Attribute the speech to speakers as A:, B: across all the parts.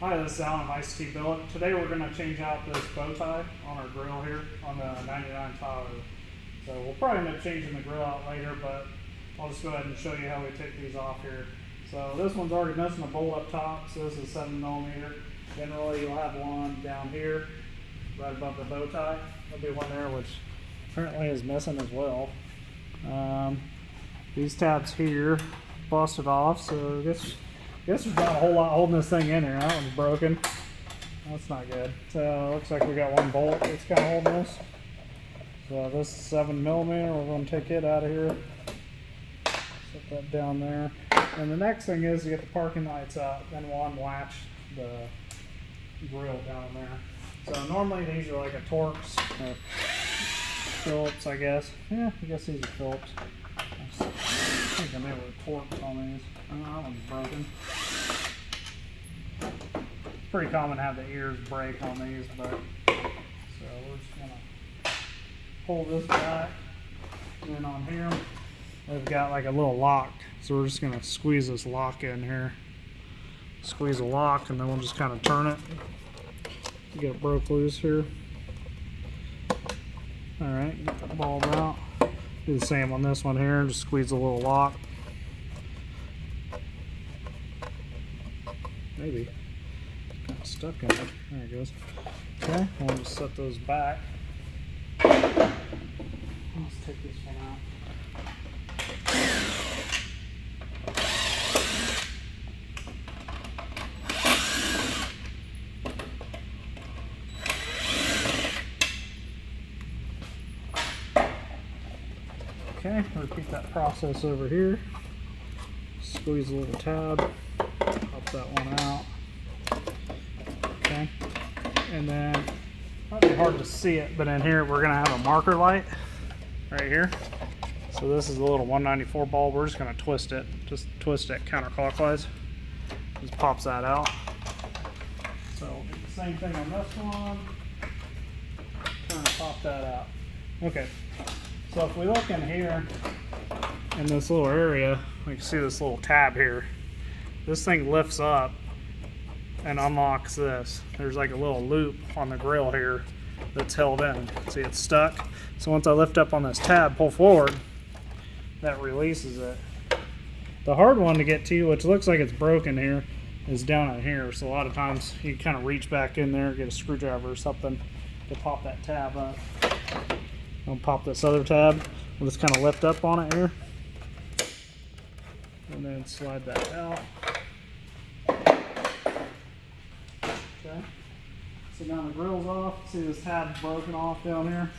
A: Hi, this is Alan from ICT Billet. Today we're going to change out this bow tie on our grill here on the 99 Tyler. So we'll probably end up changing the grill out later, but I'll just go ahead and show you how we take these off here. So this one's already missing a bolt up top, so this is 7mm. Generally you'll have one down here, right above the bow tie. There'll be one there which apparently is missing as well. These tabs here busted off, so I guess there's not a whole lot holding this thing in here. That one's broken. That's not good. So looks like we got one bolt that's kind of holding this. So this is 7mm. We're going to take it out of here. Set that down there. And the next thing is to get the parking lights out. Then we'll unlatch the grill down there. So normally these are like a Torx or Phillips, I guess. Yeah, I guess these are Phillips. I think I never Torx on these. Oh, that one's broken. It's pretty common to have the ears break on these, but so we're just gonna pull this back. And then on here, we've got like a little lock. So we're just gonna squeeze this lock in here. Squeeze the lock, and then we'll just kind of turn it. Get it broke loose here. All right, get that bulb out. Do the same on this one here. Just squeeze a little lock. Maybe kind of stuck in it. There it goes. Okay, we'll just set those back. Let's take this one out. Okay, repeat that process over here. Squeeze a little tab. Pop that one out. Okay, and then might be hard to see it, but in here we're gonna have a marker light right here. So this is a little 194 bulb. We're just gonna twist it. Just twist it counterclockwise. Just pops that out. So do the same thing on this one. Trying to pop that out. Okay. So if we look in here in this little area, we can see this little tab here. This thing lifts up and unlocks this. There's like a little loop on the grill here that's held in. See, it's stuck. So once I lift up on this tab, pull forward, that releases it. The hard one to get to, which looks like it's broken here, is down in here. So a lot of times you kind of reach back in there, get a screwdriver or something to pop that tab up. I'll pop this other tab. We'll just kind of lift up on it here. And then slide that out. Okay. So now the grill's off. See this tab's broken off down here.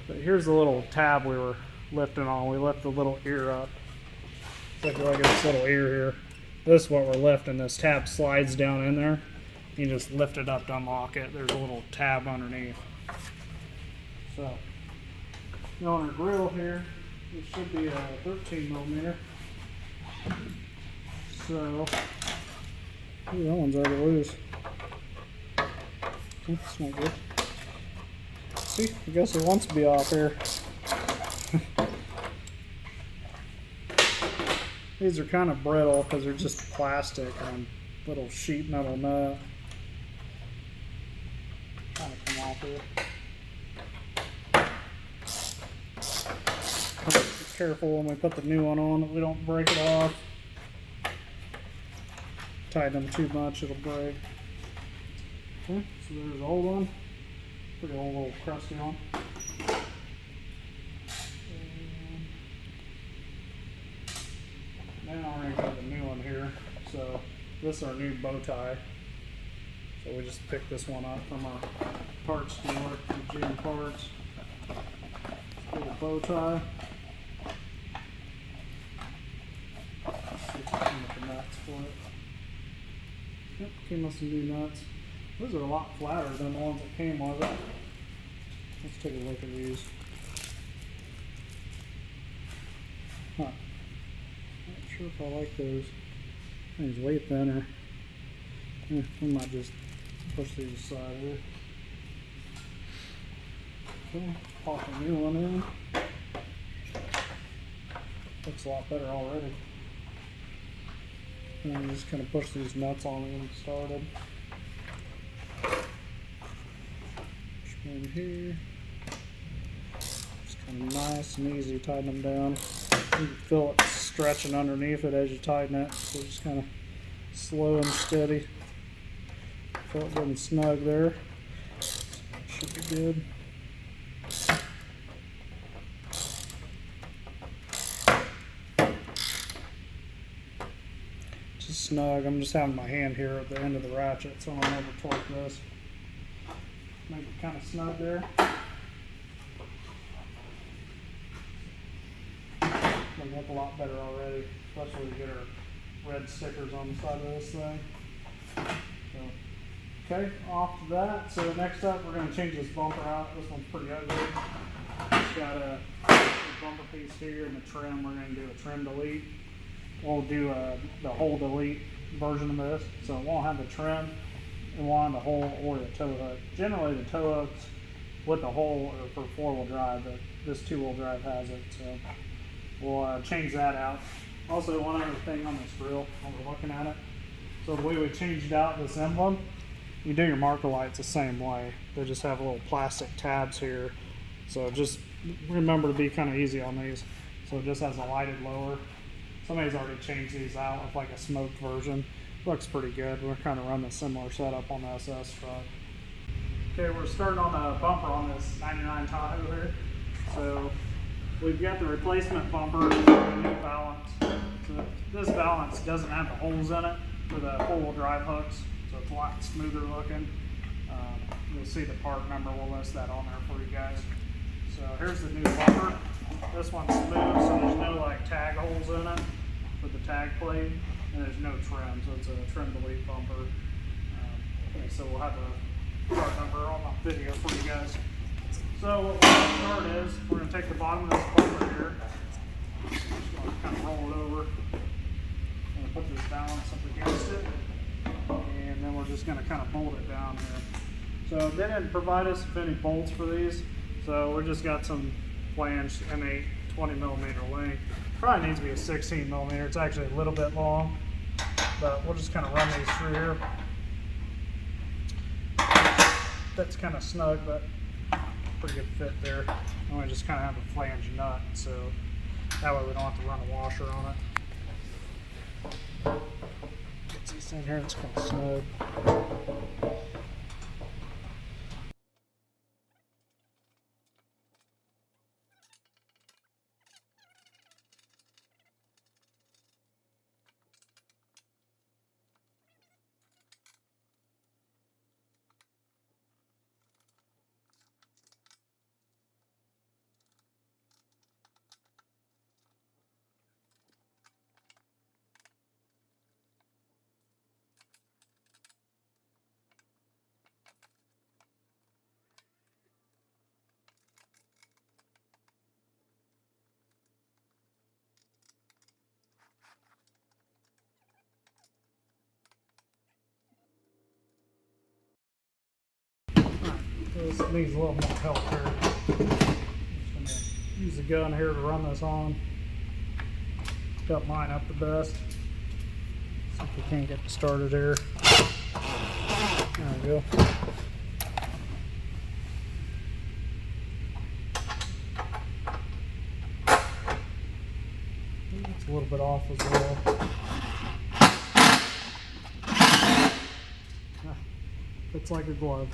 A: But here's the little tab we were lifting on. We lift the little ear up. It's like this little ear here. This is what we're lifting. This tab slides down in there. You just lift it up to unlock it. There's a little tab underneath. So on our grill here, it should be a 13mm. So, ooh, that one's already loose. That's not good. See, I guess it wants to be off here. These are kind of brittle because they're just plastic and little sheet metal nut. Kind of come off here. Be careful when we put the new one on that we don't break it off. Tighten them too much, it'll break. Okay, so there's the old one. Pretty old little crusty one. And now we're going to go to the new one here. So this is our new bow tie. So we just picked this one up from our parts store, the GM parts. Little bow tie. See if I can get the nuts for it. Yep, came with some new nuts. Those are a lot flatter than the ones that came with it. Let's take a look at these. Huh. Not sure if I like those. These way thinner. We might just push these aside here. Okay, pop a new one in. Looks a lot better already. And then just kind of push these nuts on and get them started. Push them in here. Just kind of nice and easy, tighten them down. You can feel it stretching underneath it as you tighten it. So just kind of slow and steady. Feel it getting snug there. Should be good. Just snug. I'm just having my hand here at the end of the ratchet, so I'll never torque this. Make it kind of snug there. Looking up a lot better already, especially to get our red stickers on the side of this thing. So, okay, off to that. So next up, we're going to change this bumper out. This one's pretty ugly. It's got a bumper piece here and the trim. We're going to do a trim delete. We'll do the whole delete version of this, so it won't have the trim, it won't have the hole or the tow hook. Generally, the tow hooks with the hole are for four-wheel drive, but this two-wheel drive has it, so we'll change that out. Also, one other thing on this grill, while we're looking at it, so the way we changed out this emblem, you do your marker lights the same way. They just have little plastic tabs here, so just remember to be kind of easy on these. So it just has a lighted lower. Somebody's already changed these out with like a smoked version. Looks pretty good. We're kind of running a similar setup on the SS truck. Okay, we're starting on the bumper on this 99 Tahoe here. So we've got the replacement bumper for the new Valance. So this Valance doesn't have the holes in it for the four-wheel drive hooks, so it's a lot smoother looking. You'll see the part number. We'll list that on there for you guys. So here's the new bumper. This one's smooth, so there's no like tag holes in it for the tag plate, and there's no trim, so it's a trim delete bumper. Okay, so we'll have the part number on my video for you guys. So what we're going to start is we're going to take the bottom of this bumper here, just going to kind of roll it over, and put this balance up against it, and then we're just going to kind of bolt it down here. So they didn't provide us with any bolts for these, so we just got some flange M8 20mm length. Probably needs to be a 16mm. It's actually a little bit long, but we'll just kind of run these through here. That's kind of snug, but pretty good fit there. And we just kind of have a flange nut, so that way we don't have to run a washer on it. Get these in here, it's kind of snug. This needs a little more help here. I'm just going to use the gun here to run this on. Got mine up the best. See if we can't get it started here. There we go. It's a little bit off as well. Fits like a glove.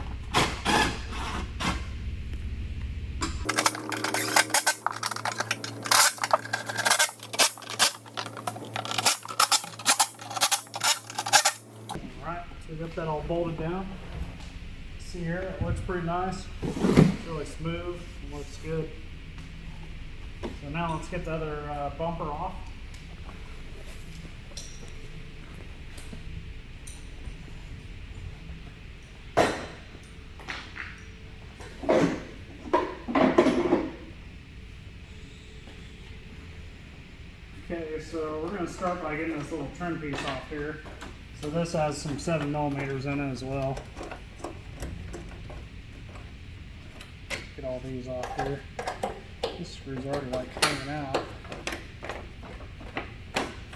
A: We got that all bolted down. See here, it looks pretty nice. It's really smooth and looks good. So now let's get the other bumper off. Okay, so we're going to start by getting this little trim piece off here. So this has some 7mm in it as well. Get all these off here. This screw's already like hanging out.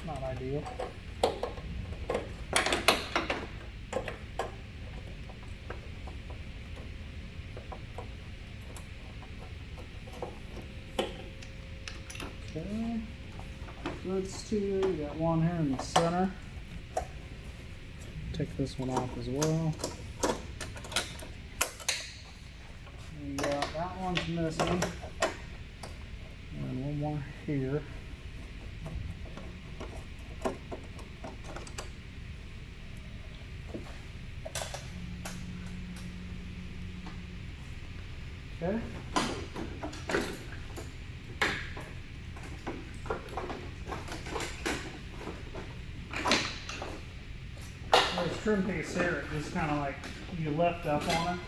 A: Not ideal. Okay. Goods too. You got one here in the center. Take this one off as well. And that one's missing. And one more here. Okay. This trim piece here, it just kind of like you lift up on it.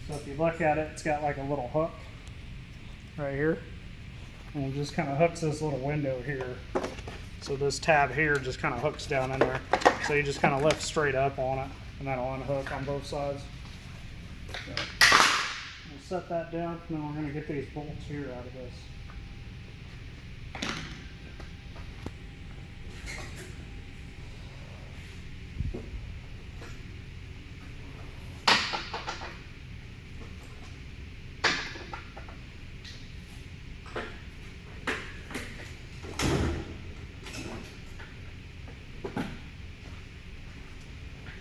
A: So if you look at it, it's got like a little hook right here. And it just kind of hooks this little window here. So this tab here just kind of hooks down in there. So you just kind of lift straight up on it, and that'll unhook on both sides. So we'll set that down, and then we're going to get these bolts here out of this.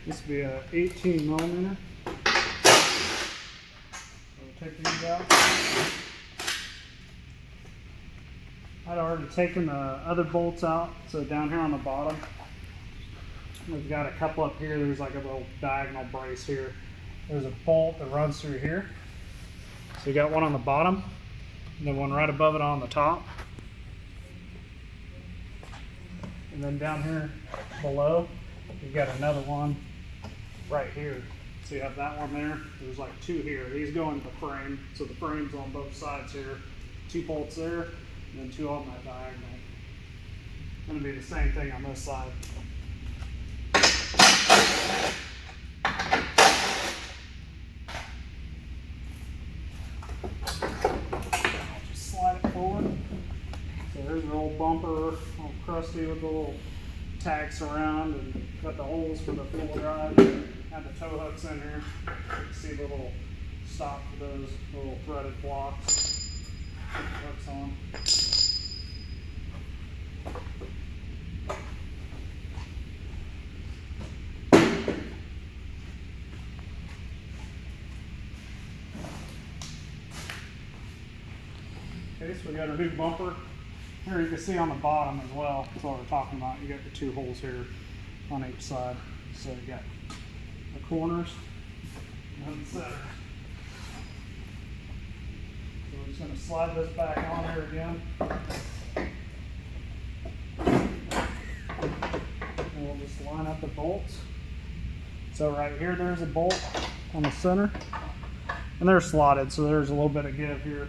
A: This will be a 18 millimeter. Take these out. I'd already taken the other bolts out, so down here on the bottom we've got a couple up here. There's like a little diagonal brace here. There's a bolt that runs through here, so you got one on the bottom and then one right above it on the top, and then down here below you've got another one right here. So you have that one there. There's like two here. These go into the frame. So the frame's on both sides here. Two bolts there, and then two on that diagonal. It's going to be the same thing on this side. I'll just slide it forward. So there's your old bumper, all crusty with the little tags around, and got the holes for the four-wheel drive. Have the tow hooks in here. You can see the little stop for those little threaded blocks. Put the hooks on. Okay, so we got our new bumper. Here you can see on the bottom as well. That's what we're talking about. You got the two holes here on each side. So you got the corners and the center. So we're just going to slide this back on here again. And we'll just line up the bolts. So right here there's a bolt on the center. And they're slotted, so there's a little bit of give here.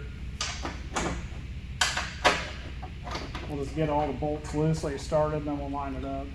A: We'll just get all the bolts loose like you started, and then we'll line it up.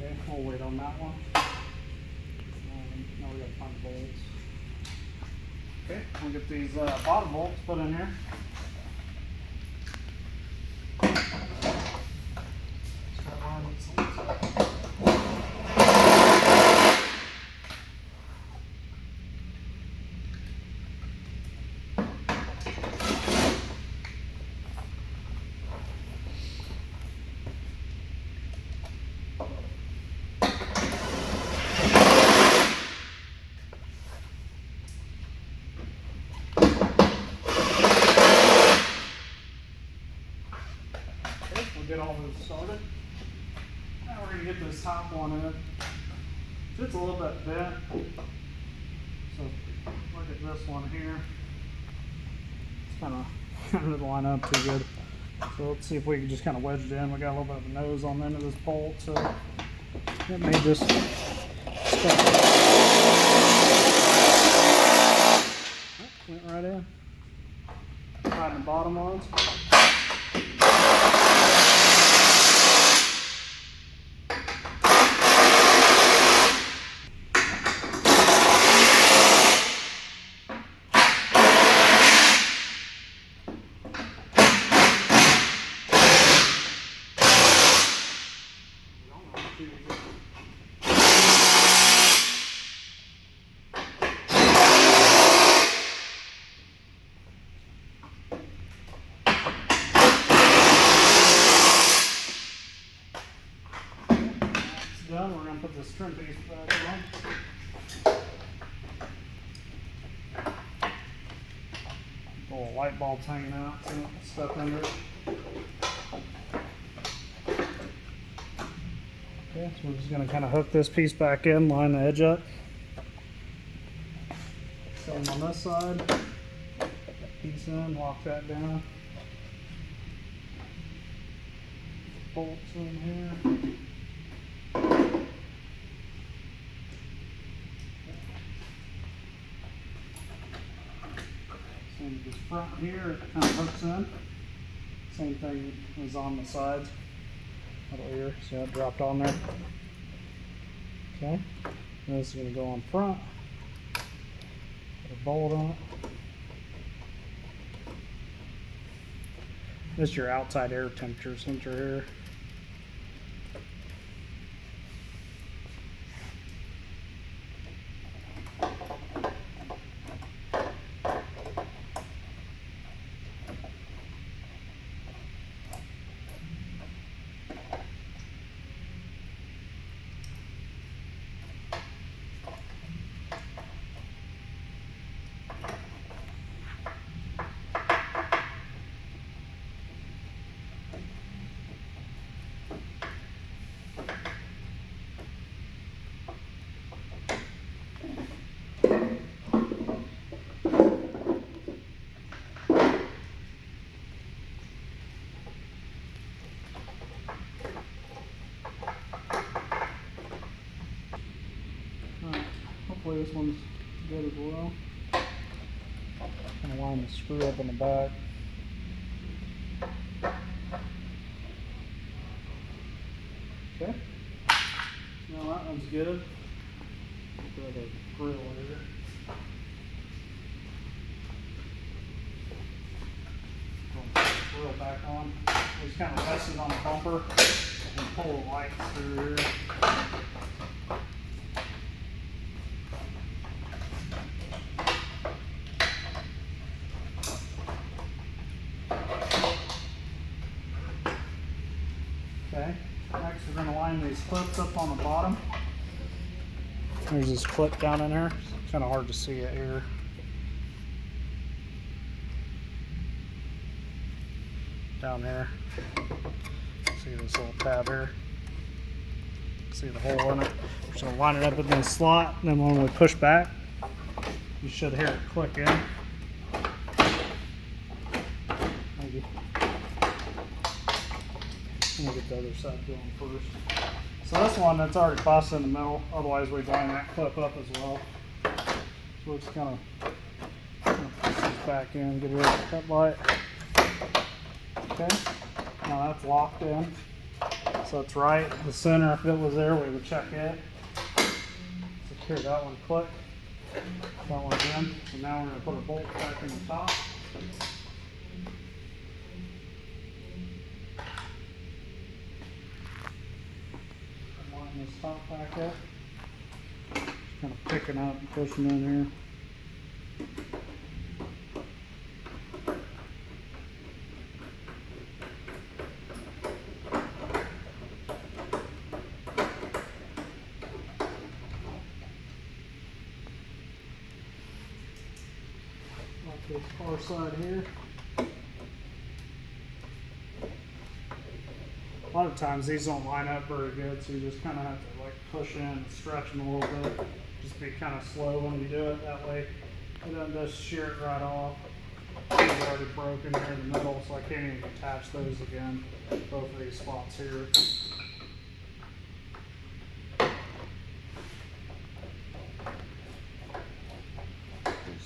A: Okay, we'll wait on that one. Now we gotta find the bolts. Okay, we'll get these bottom bolts put in here. Start lining some of this up. Get all those started. Now we're going to get this top one in. It's a little bit bent. So look at this one here. It's kind of doesn't line up too good. So let's see if we can just kind of wedge it in. We got a little bit of a nose on the end of this bolt, so it may just stuck. Went right in. Right in the bottom ones. put this trim piece back on. Little light bulbs hanging out, so stuff under it. Okay, so we're just going to kind of hook this piece back in, line the edge up. Same on this side. Piece in, lock that down. Bolts in here. Same as this front here, it kind of hooks in. Same thing as on the sides. Little ear, see how it dropped on there? Okay, and this is going to go on front. Put a bolt on it. This is your outside air temperature sensor here. Hopefully this one's good as well. Kind of line the screw up in the back. Okay. Now that one's good. Put a grill here. Grill back on. Just kind of rest it on the bumper and pull the lights through here. Okay, next we're going to line these clips up on the bottom. There's this clip down in there. It's kind of hard to see it here. Down here. See this little tab here? See the hole in it? We're just going to line it up in the slot, and then when we push back, you should hear it click in. Maybe. I'm going to get the other side going first. So this one, that's already busted in the middle, otherwise we'd line that clip up as well. So we're just kind of push this back in, get rid of the cut light. Okay, now that's locked in. So it's right, the center, if it was there, we would check it. Secure that one, click. That one's in. So now we're going to put a bolt back in the top. Line this top back up. Just kind of picking up and pushing in here. This far side here. A lot of times these don't line up very good, so you just kind of have to like push in and stretch them a little bit. Just be kind of slow when you do it. That way it doesn't just shear it right off. It's already broken here in the middle, so I can't even attach those again. Both of these spots here.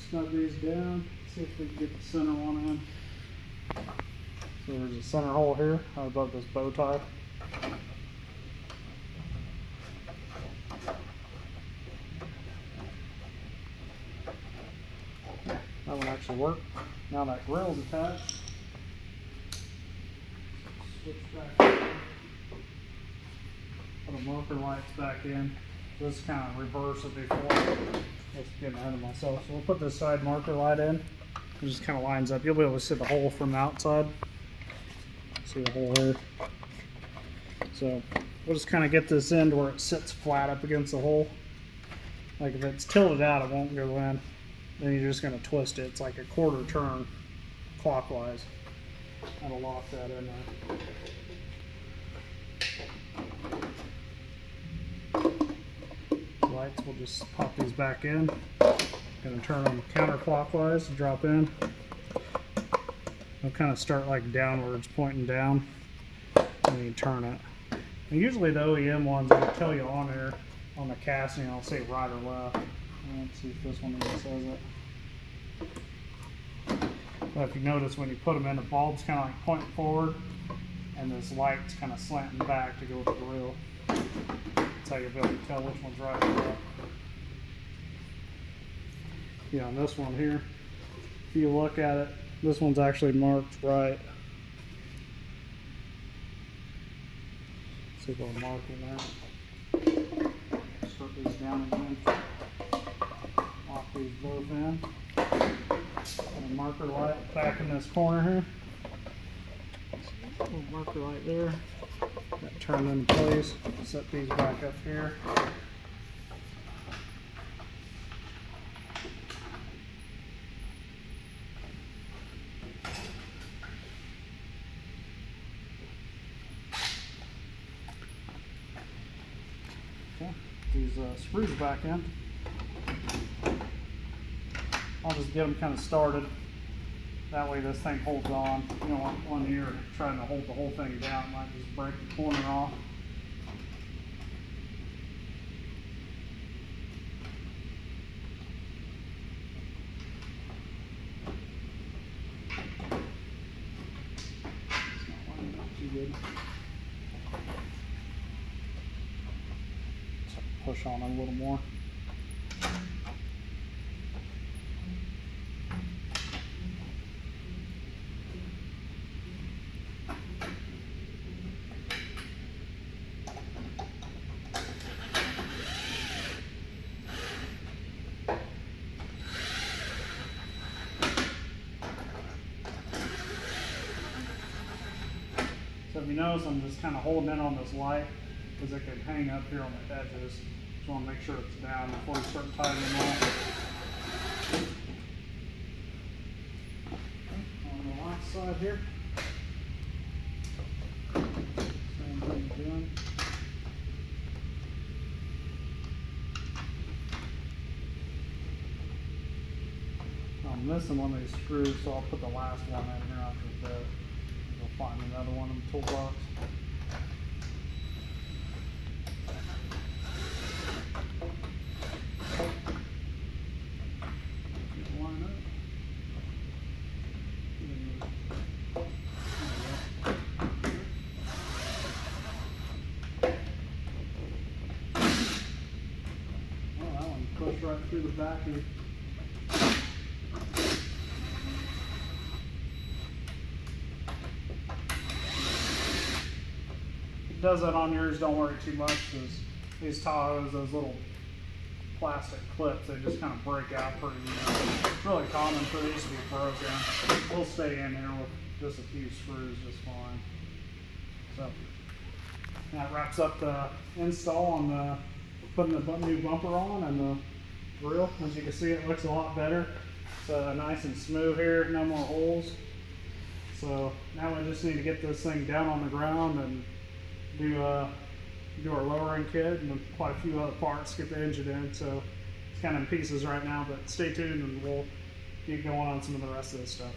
A: Snug these down. See if we can get the center one in. So there's a center hole here above this bow tie. That one actually worked. Now that grille's attached. Switch back. Put the marker lights back in. This kind of reverse it before. Just getting ahead of myself. So we'll put this side marker light in. It just kind of lines up. You'll be able to see the hole from the outside. See the hole here. So we'll just kind of get this in to where it sits flat up against the hole. Like if it's tilted out, it won't go in. Then you're just going to twist it. It's like a quarter turn clockwise. That'll lock that in there. Lights, we'll just pop these back in. Going to turn them counterclockwise to drop in. They'll kind of start like downwards, pointing down, and then you turn it. And usually the OEM ones will tell you on there, on the casting, I'll say right or left. Let's see if this one even says it. But if you notice when you put them in, the bulb's kind of like pointing forward, and this light's kind of slanting back to go with the grill. That's how you'll be able to tell which one's right or left. Yeah, on this one here, if you look at it, this one's actually marked right. See if I'll mark in there. Start these down again. Lock these both in. And a marker light back in this corner here. A little marker light there. That turned into place. Set these back up here. These screws back in. I'll just get them kind of started. That way this thing holds on. You don't want one here trying to hold the whole thing down. It might just break the corner off. It's not lining up too good. Push on it a little more. So if you notice, I'm just kind of holding in on this light because it can hang up here on the edges. Just want to make sure it's down before you start tightening them off. On the last side here, same thing again. I'm missing one of these screws, so I'll put the last one in here after a bit. You'll find another one in the toolbox. Push right through the back here. If it does that on yours, don't worry too much, because these Tahoes, those little plastic clips, they just kind of break out pretty easy. It's really common for these to be broken. We'll stay in here with just a few screws just fine. So that wraps up the install on the putting the new bumper on and the grill. As you can see, it looks a lot better. It's nice and smooth here, no more holes. So now we just need to get this thing down on the ground and do our lowering kit and quite a few other parts, get the engine in. So it's kind of in pieces right now, but stay tuned and we'll get going on some of the rest of this stuff.